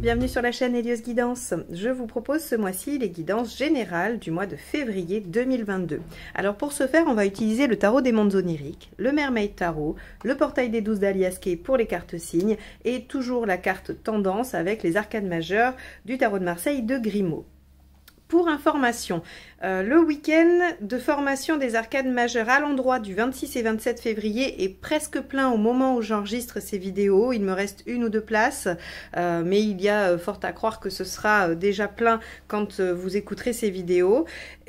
bienvenue sur la chaîne Hélios Guidance. Je vous propose ce mois-ci les guidances générales du mois de février 2022. Alors pour ce faire, on va utiliser le tarot des mondes oniriques, le Mermaid Tarot, le portail des 12 d'Alias Kay pour les cartes signes et toujours la carte tendance avec les arcanes majeures du tarot de Marseille de Grimaud. Pour information, le week-end de formation des arcanes majeures à l'endroit du 26 et 27 février est presque plein au moment où j'enregistre ces vidéos. Il me reste une ou deux places, mais il y a fort à croire que ce sera déjà plein quand vous écouterez ces vidéos.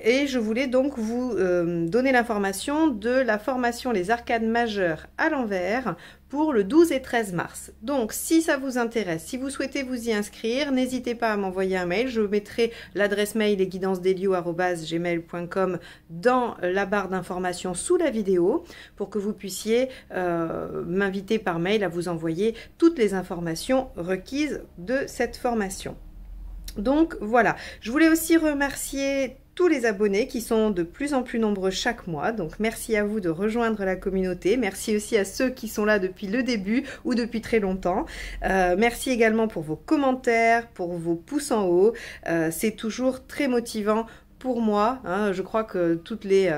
Et je voulais donc vous donner l'information de la formation Les arcanes majeures à l'envers pour le 12 et 13 mars. Donc, si ça vous intéresse, si vous souhaitez vous y inscrire, n'hésitez pas à m'envoyer un mail. Je mettrai l'adresse mail lesguidancesdelio@gmail.com dans la barre d'informations sous la vidéo pour que vous puissiez m'inviter par mail à vous envoyer toutes les informations requises de cette formation. Donc, voilà. Je voulais aussi remercier tous les abonnés qui sont de plus en plus nombreux chaque mois. Donc merci à vous de rejoindre la communauté. Merci aussi à ceux qui sont là depuis le début ou depuis très longtemps. Merci également pour vos commentaires, pour vos pouces en haut. C'est toujours très motivant pour moi, hein. Je crois que toutes les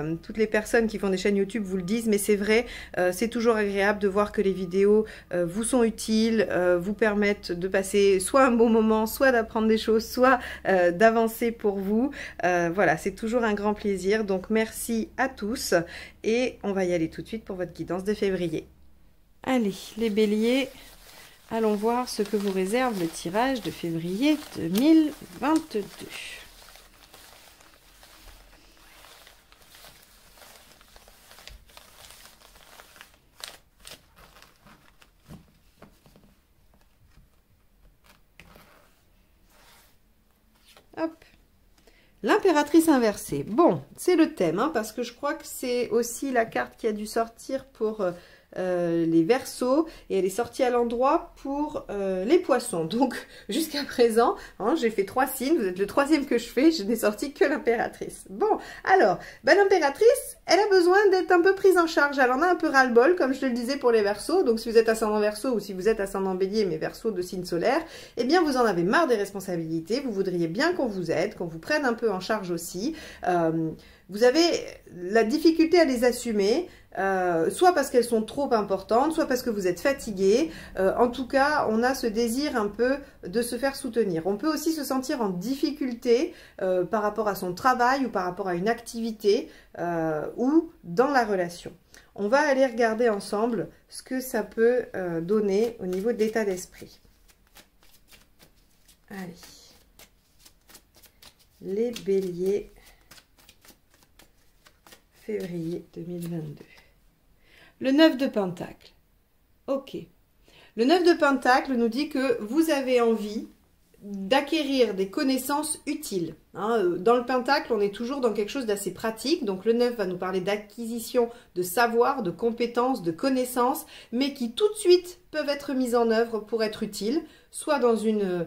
personnes qui font des chaînes YouTube vous le disent, mais c'est vrai, c'est toujours agréable de voir que les vidéos vous sont utiles, vous permettent de passer soit un bon moment, soit d'apprendre des choses, soit d'avancer pour vous. Voilà, c'est toujours un grand plaisir. Donc merci à tous et on va y aller tout de suite pour votre guidance de février. Allez, les béliers, allons voir ce que vous réserve le tirage de février 2022. Hop, l'impératrice inversée. Bon, c'est le thème, hein, parce que je crois que c'est aussi la carte qui a dû sortir pour les Verseaux et elle est sortie à l'endroit pour les Poissons. Donc jusqu'à présent, hein, j'ai fait 3 signes, vous êtes le 3e que je fais, je n'ai sorti que l'impératrice. Bon, alors, ben, l'impératrice, elle a besoin d'être un peu prise en charge, elle en a un peu ras-le-bol, comme je te le disais pour les Verseaux. Donc si vous êtes ascendant Verseau ou si vous êtes ascendant Bélier, mais Verseau de signe solaire, eh bien vous en avez marre des responsabilités, vous voudriez bien qu'on vous aide, qu'on vous prenne un peu en charge aussi. Vous avez la difficulté à les assumer, soit parce qu'elles sont trop importantes, soit parce que vous êtes fatigué. En tout cas, on a ce désir un peu de se faire soutenir. On peut aussi se sentir en difficulté par rapport à son travail ou par rapport à une activité ou dans la relation. On va aller regarder ensemble ce que ça peut donner au niveau de l'état d'esprit. Allez. Les béliers. Février 2022. Le 9 de Pentacle. Ok. Le 9 de Pentacle nous dit que vous avez envie d'acquérir des connaissances utiles. Hein, dans le Pentacle, on est toujours dans quelque chose d'assez pratique. Donc le 9 va nous parler d'acquisition de savoir, de compétences, de connaissances, mais qui tout de suite peuvent être mises en œuvre pour être utiles, soit dans une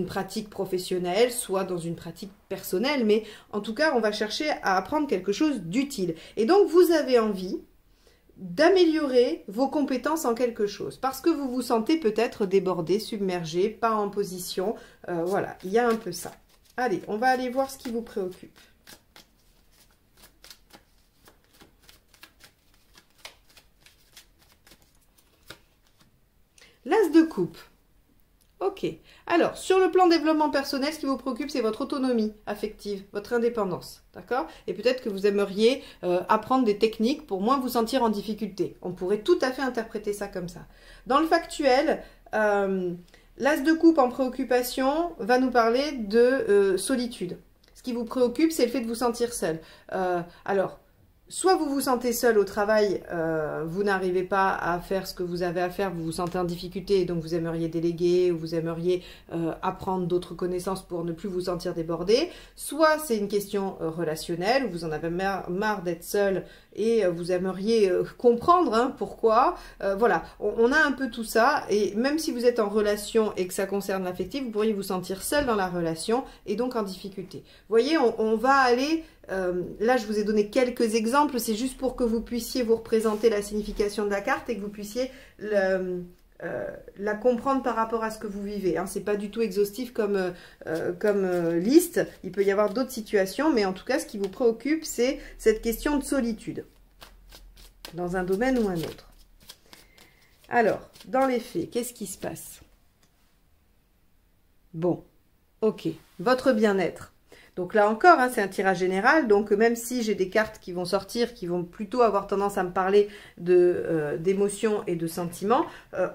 pratique professionnelle, soit dans une pratique personnelle. Mais en tout cas, on va chercher à apprendre quelque chose d'utile. Et donc, vous avez envie d'améliorer vos compétences en quelque chose, parce que vous vous sentez peut-être débordé, submergé, pas en position. Voilà, il y a un peu ça. Allez, on va aller voir ce qui vous préoccupe. L'As de coupe. Ok. Alors, sur le plan développement personnel, ce qui vous préoccupe, c'est votre autonomie affective, votre indépendance. D'accord? Et peut-être que vous aimeriez apprendre des techniques pour moins vous sentir en difficulté. On pourrait tout à fait interpréter ça comme ça. Dans le factuel, l'As de coupe en préoccupation va nous parler de solitude. Ce qui vous préoccupe, c'est le fait de vous sentir seul. Alors, soit vous vous sentez seul au travail, vous n'arrivez pas à faire ce que vous avez à faire, vous vous sentez en difficulté et donc vous aimeriez déléguer ou vous aimeriez apprendre d'autres connaissances pour ne plus vous sentir débordé. Soit c'est une question relationnelle, où vous en avez marre d'être seul et vous aimeriez comprendre hein, pourquoi. Voilà, on a un peu tout ça et même si vous êtes en relation et que ça concerne l'affectif, vous pourriez vous sentir seul dans la relation et donc en difficulté. Vous voyez, on va aller... là, je vous ai donné quelques exemples, c'est juste pour que vous puissiez vous représenter la signification de la carte et que vous puissiez la comprendre par rapport à ce que vous vivez. Hein. Ce n'est pas du tout exhaustif comme liste. Il peut y avoir d'autres situations, mais en tout cas, ce qui vous préoccupe, c'est cette question de solitude, dans un domaine ou un autre. Alors, dans les faits, qu'est-ce qui se passe? Bon, ok, votre bien-être. Donc là encore, hein, c'est un tirage général, donc même si j'ai des cartes qui vont sortir, qui vont plutôt avoir tendance à me parler d'émotions et de sentiments,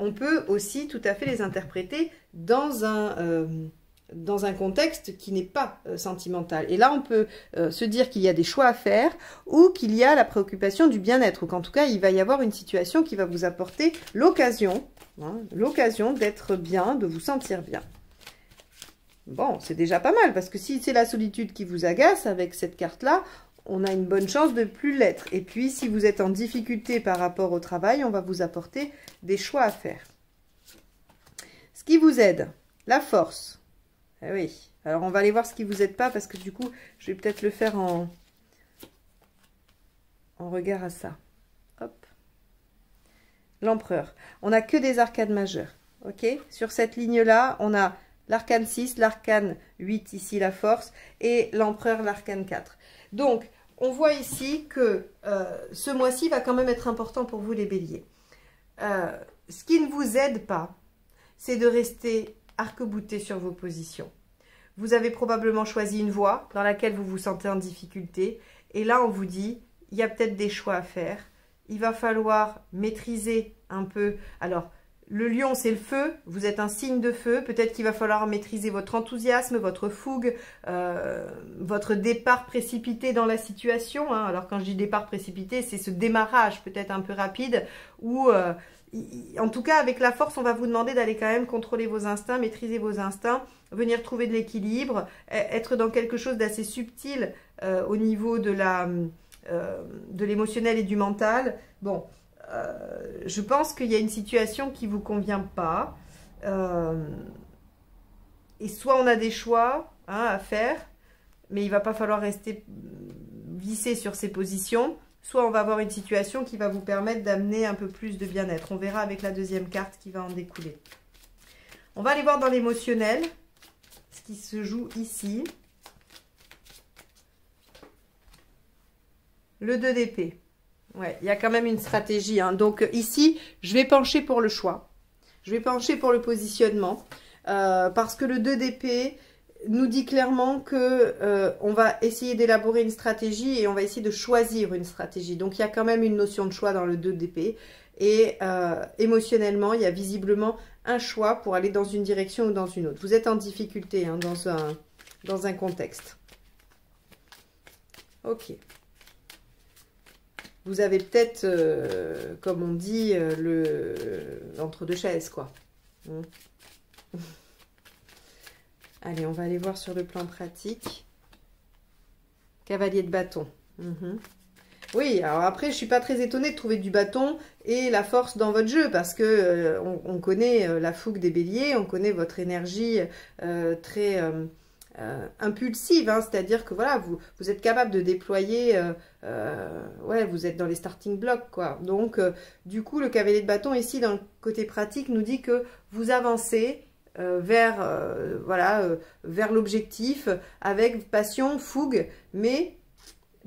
on peut aussi tout à fait les interpréter dans un contexte qui n'est pas sentimental. Et là, on peut se dire qu'il y a des choix à faire ou qu'il y a la préoccupation du bien-être, ou qu'en tout cas, il va y avoir une situation qui va vous apporter l'occasion, hein, l'occasion d'être bien, de vous sentir bien. Bon, c'est déjà pas mal, parce que si c'est la solitude qui vous agace, avec cette carte-là, on a une bonne chance de plus l'être. Et puis, si vous êtes en difficulté par rapport au travail, on va vous apporter des choix à faire. Ce qui vous aide, la force. Ah oui, alors on va aller voir ce qui vous aide pas, parce que du coup, je vais peut-être le faire en regard à ça. Hop. L'empereur. On n'a que des arcades majeures, ok? Sur cette ligne-là, on a l'arcane 6, l'arcane 8, ici la force, et l'empereur, l'arcane 4. Donc, on voit ici que ce mois-ci va quand même être important pour vous les béliers. Ce qui ne vous aide pas, c'est de rester arc-bouté sur vos positions. Vous avez probablement choisi une voie dans laquelle vous vous sentez en difficulté, et là on vous dit, il y a peut-être des choix à faire, il va falloir maîtriser un peu. Alors, le lion, c'est le feu, vous êtes un signe de feu, peut-être qu'il va falloir maîtriser votre enthousiasme, votre fougue, votre départ précipité dans la situation. Hein. Alors quand je dis départ précipité, c'est ce démarrage peut-être un peu rapide, où en tout cas avec la force, on va vous demander d'aller quand même contrôler vos instincts, maîtriser vos instincts, venir trouver de l'équilibre, être dans quelque chose d'assez subtil au niveau de l'émotionnel et du mental. Bon. Je pense qu'il y a une situation qui ne vous convient pas. Et soit on a des choix à faire, mais il ne va pas falloir rester vissé sur ces positions, soit on va avoir une situation qui va vous permettre d'amener un peu plus de bien-être. On verra avec la deuxième carte qui va en découler. On va aller voir dans l'émotionnel, ce qui se joue ici. Le 2 d'épée. Ouais, il y a quand même une stratégie. Hein. Donc ici, je vais pencher pour le choix. Je vais pencher pour le positionnement. Parce que le 2 d'épée nous dit clairement que on va essayer d'élaborer une stratégie et on va essayer de choisir une stratégie. Donc il y a quand même une notion de choix dans le 2 d'épée. Et émotionnellement, il y a visiblement un choix pour aller dans une direction ou dans une autre. Vous êtes en difficulté hein, dans un contexte. Ok. Vous avez peut-être, comme on dit, l'entre-deux chaises, quoi. Allez, on va aller voir sur le plan pratique. Cavalier de bâton. Oui, alors après, je ne suis pas très étonnée de trouver du bâton et la force dans votre jeu, parce que on connaît la fougue des béliers, on connaît votre énergie très... impulsive, hein, c'est-à-dire que voilà, vous êtes capable de déployer, ouais, vous êtes dans les starting blocks, quoi. Donc, du coup, le cavalier de bâton, ici, dans le côté pratique, nous dit que vous avancez vers, voilà, vers l'objectif, avec passion, fougue, mais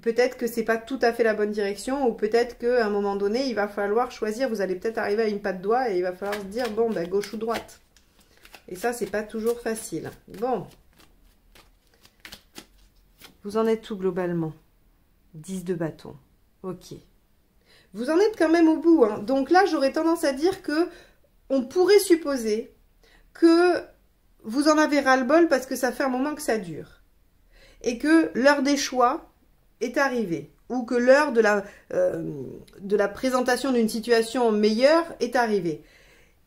peut-être que c'est pas tout à fait la bonne direction, ou peut-être qu'à un moment donné, il va falloir choisir, vous allez peut-être arriver à une patte doigt, et il va falloir se dire, bon, ben, gauche ou droite. Et ça, c'est pas toujours facile. Bon. Vous en êtes tout globalement? 10 de bâton. Ok. Vous en êtes quand même au bout. Hein. Donc là, j'aurais tendance à dire que on pourrait supposer que vous en avez ras-le-bol parce que ça fait un moment que ça dure. Et que l'heure des choix est arrivée. Ou que l'heure de la présentation d'une situation meilleure est arrivée.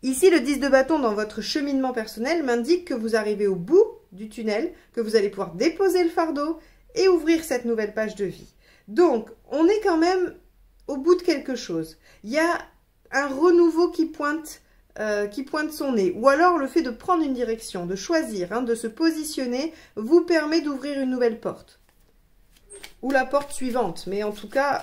Ici, le 10 de bâton dans votre cheminement personnel m'indique que vous arrivez au bout du tunnel, que vous allez pouvoir déposer le fardeau et ouvrir cette nouvelle page de vie. Donc, on est quand même au bout de quelque chose. Il y a un renouveau qui pointe son nez. Ou alors, le fait de prendre une direction, de choisir, hein, de se positionner, vous permet d'ouvrir une nouvelle porte. ou la porte suivante. Mais en tout cas,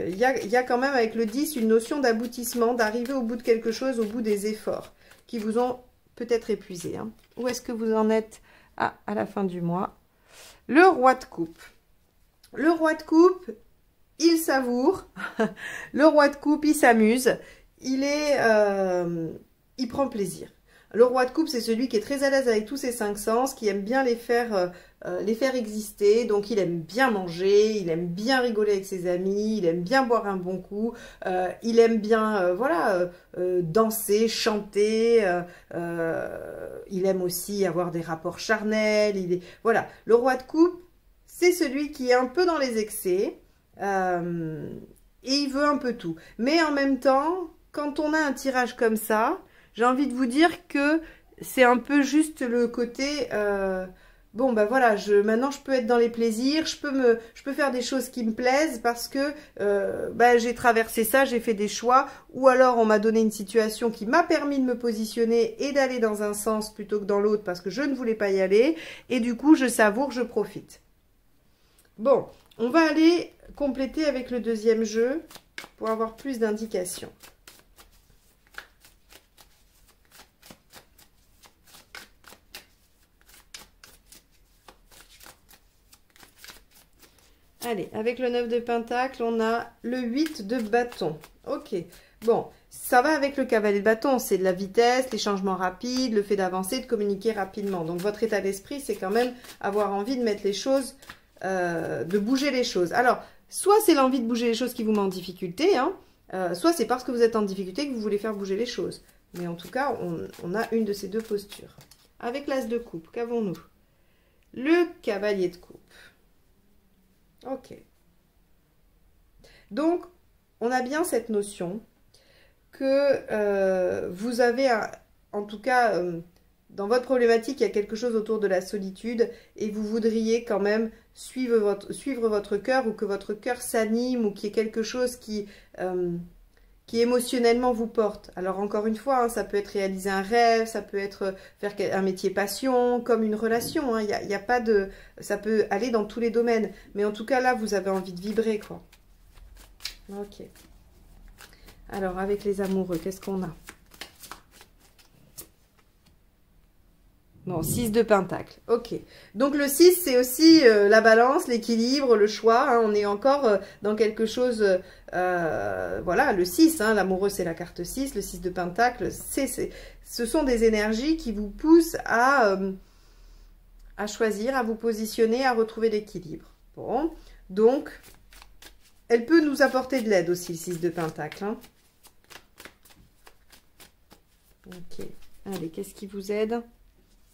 il y a quand même avec le 10 une notion d'aboutissement, d'arriver au bout de quelque chose, au bout des efforts qui vous ont peut-être épuisé. Hein. Où est-ce que vous en êtes à la fin du mois? Le roi de coupe. Le roi de coupe, il savoure. Le roi de coupe, il s'amuse. Il prend plaisir. Le roi de coupe, c'est celui qui est très à l'aise avec tous ses 5 sens, qui aime bien les faire exister. Donc, il aime bien manger, il aime bien rigoler avec ses amis, il aime bien boire un bon coup, il aime bien, danser, chanter. Il aime aussi avoir des rapports charnels. Voilà, le roi de coupe, c'est celui qui est un peu dans les excès et il veut un peu tout. Mais en même temps, quand on a un tirage comme ça, j'ai envie de vous dire que c'est un peu juste le côté, bon ben voilà, maintenant je peux être dans les plaisirs, je peux faire des choses qui me plaisent parce que j'ai traversé ça, j'ai fait des choix, ou alors on m'a donné une situation qui m'a permis de me positionner et d'aller dans un sens plutôt que dans l'autre parce que je ne voulais pas y aller, et du coup je savoure, je profite. Bon, on va aller compléter avec le deuxième jeu pour avoir plus d'indications. Allez, avec le 9 de pentacle, on a le 8 de bâton. Ok, bon, ça va avec le cavalier de bâton. C'est de la vitesse, les changements rapides, le fait d'avancer, de communiquer rapidement. Donc, votre état d'esprit, c'est quand même avoir envie de mettre les choses, de bouger les choses. Alors, soit c'est l'envie de bouger les choses qui vous met en difficulté, hein, soit c'est parce que vous êtes en difficulté que vous voulez faire bouger les choses. Mais en tout cas, on a une de ces deux postures. Avec l'as de coupe, qu'avons-nous? Le cavalier de coupe. Ok. Donc, on a bien cette notion que vous avez, en tout cas, dans votre problématique, il y a quelque chose autour de la solitude et vous voudriez quand même suivre votre cœur, ou que votre cœur s'anime, ou qu'il y ait quelque chose qui émotionnellement vous porte. Alors encore une fois, hein, ça peut être réaliser un rêve, ça peut être faire un métier passion, comme une relation. Hein, y a pas de, ça peut aller dans tous les domaines. Mais en tout cas, là, vous avez envie de vibrer, quoi. Ok. Alors, avec les amoureux, qu'est-ce qu'on a? Non, 6 de pentacle. Ok. Donc, le 6, c'est aussi la balance, l'équilibre, le choix. Hein, on est encore dans quelque chose... voilà, le 6, hein, l'amoureux, c'est la carte 6. Le 6 de pentacle, ce sont des énergies qui vous poussent à choisir, à vous positionner, à retrouver l'équilibre. Bon, donc, elle peut nous apporter de l'aide aussi, le 6 de pentacle. Hein. Ok. Allez, qu'est-ce qui vous aide ?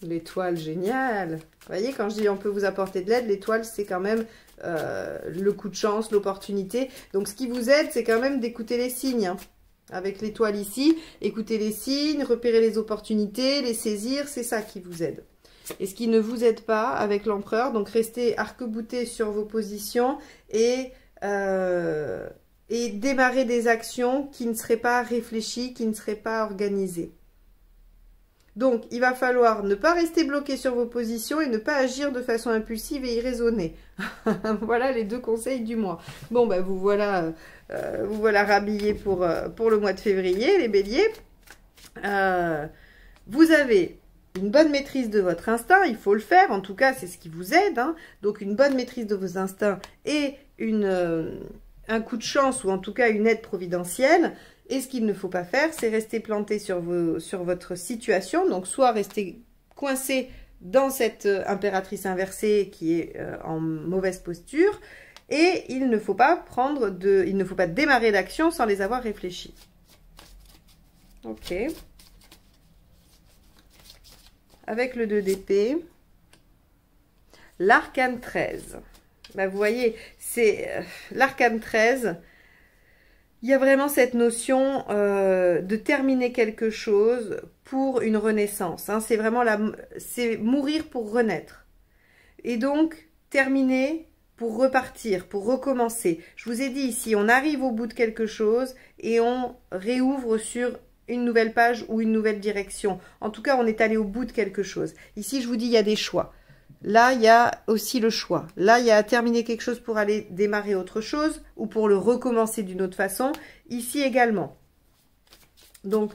L'étoile, génial. Vous voyez, quand je dis on peut vous apporter de l'aide, l'étoile, c'est quand même le coup de chance, l'opportunité. Donc, ce qui vous aide, c'est quand même d'écouter les signes. Hein. Avec l'étoile ici, écouter les signes, repérer les opportunités, les saisir, c'est ça qui vous aide. Et ce qui ne vous aide pas avec l'empereur, donc restez arc-bouté sur vos positions et démarrer des actions qui ne seraient pas réfléchies, qui ne seraient pas organisées. Donc, il va falloir ne pas rester bloqué sur vos positions et ne pas agir de façon impulsive et irraisonnée. Voilà les 2 conseils du mois. Bon, ben, vous voilà rhabillés pour le mois de février, les béliers. Vous avez une bonne maîtrise de votre instinct, il faut le faire. En tout cas, c'est ce qui vous aide. Hein. Donc, une bonne maîtrise de vos instincts et un coup de chance, ou en tout cas une aide providentielle. Et ce qu'il ne faut pas faire, c'est rester planté sur votre situation. Donc, soit rester coincé dans cette impératrice inversée qui est en mauvaise posture. Et il ne faut pas démarrer l'action sans les avoir réfléchis. Ok. Avec le 2 d'épée. L'arcane 13. Ben, vous voyez, c'est l'arcane 13... Il y a vraiment cette notion de terminer quelque chose pour une renaissance. Hein. C'est vraiment c'est mourir pour renaître. Et donc, terminer pour repartir, pour recommencer. Je vous ai dit ici, on arrive au bout de quelque chose et on réouvre sur une nouvelle page ou une nouvelle direction. En tout cas, on est allé au bout de quelque chose. Ici, je vous dis, il y a des choix. là, il y a aussi le choix. Là, il y a à terminer quelque chose pour aller démarrer autre chose ou pour le recommencer d'une autre façon. Ici également. Donc,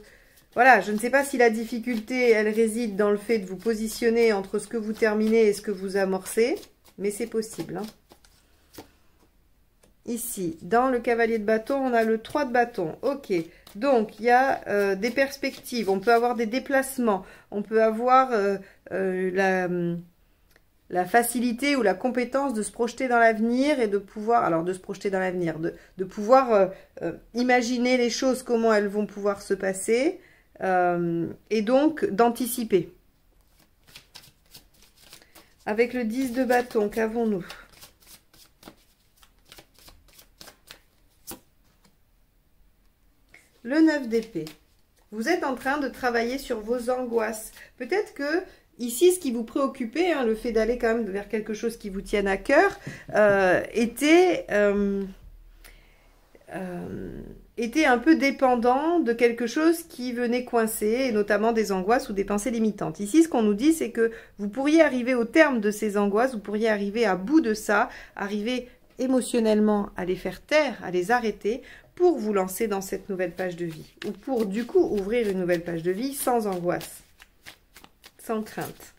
voilà, je ne sais pas si la difficulté, elle réside dans le fait de vous positionner entre ce que vous terminez et ce que vous amorcez, mais c'est possible. Hein. Ici, dans le cavalier de bâton, on a le 3 de bâton. Ok, donc il y a des perspectives, on peut avoir des déplacements, on peut avoir la facilité ou la compétence de se projeter dans l'avenir et de pouvoir, alors de se projeter dans l'avenir, de pouvoir imaginer les choses, comment elles vont pouvoir se passer, et donc d'anticiper. Avec le 10 de bâton, qu'avons-nous ? Le 9 d'épée. Vous êtes en train de travailler sur vos angoisses. Peut-être que ici, ce qui vous préoccupait, hein, le fait d'aller quand même vers quelque chose qui vous tienne à cœur, était un peu dépendant de quelque chose qui venait coincer, et notamment des angoisses ou des pensées limitantes. Ici, ce qu'on nous dit, c'est que vous pourriez arriver au terme de ces angoisses, vous pourriez arriver à bout de ça, arriver émotionnellement à les faire taire, à les arrêter, pour vous lancer dans cette nouvelle page de vie. Ou pour, du coup, ouvrir une nouvelle page de vie sans angoisse, sans crainte.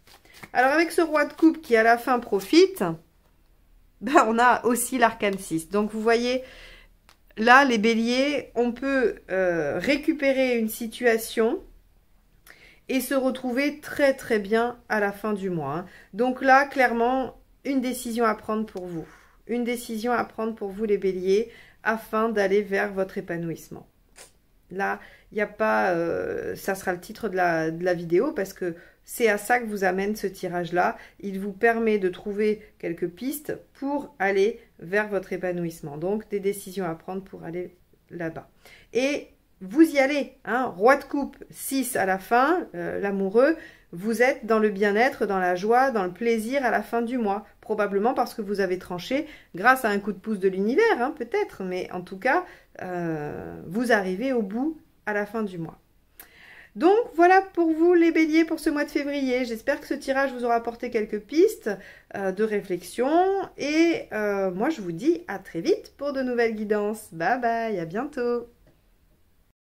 Alors, avec ce roi de coupe qui, à la fin, profite, ben, on a aussi l'arcane 6. Donc, vous voyez, là, les béliers, on peut récupérer une situation et se retrouver très, très bien à la fin du mois. Hein. Donc là, clairement, une décision à prendre pour vous. Une décision à prendre pour vous, les béliers, afin d'aller vers votre épanouissement. Là, il n'y a pas... ça sera le titre de la vidéo parce que c'est à ça que vous amène ce tirage-là. Il vous permet de trouver quelques pistes pour aller vers votre épanouissement. Donc, des décisions à prendre pour aller là-bas. Et vous y allez. Hein, roi de coupe, 6 à la fin, l'amoureux. Vous êtes dans le bien-être, dans la joie, dans le plaisir à la fin du mois. Probablement parce que vous avez tranché grâce à un coup de pouce de l'univers, hein, peut-être. Mais en tout cas, vous arrivez au bout à la fin du mois. Donc, voilà pour vous les béliers pour ce mois de février. J'espère que ce tirage vous aura apporté quelques pistes de réflexion. Et moi, je vous dis à très vite pour de nouvelles guidances. Bye bye, à bientôt.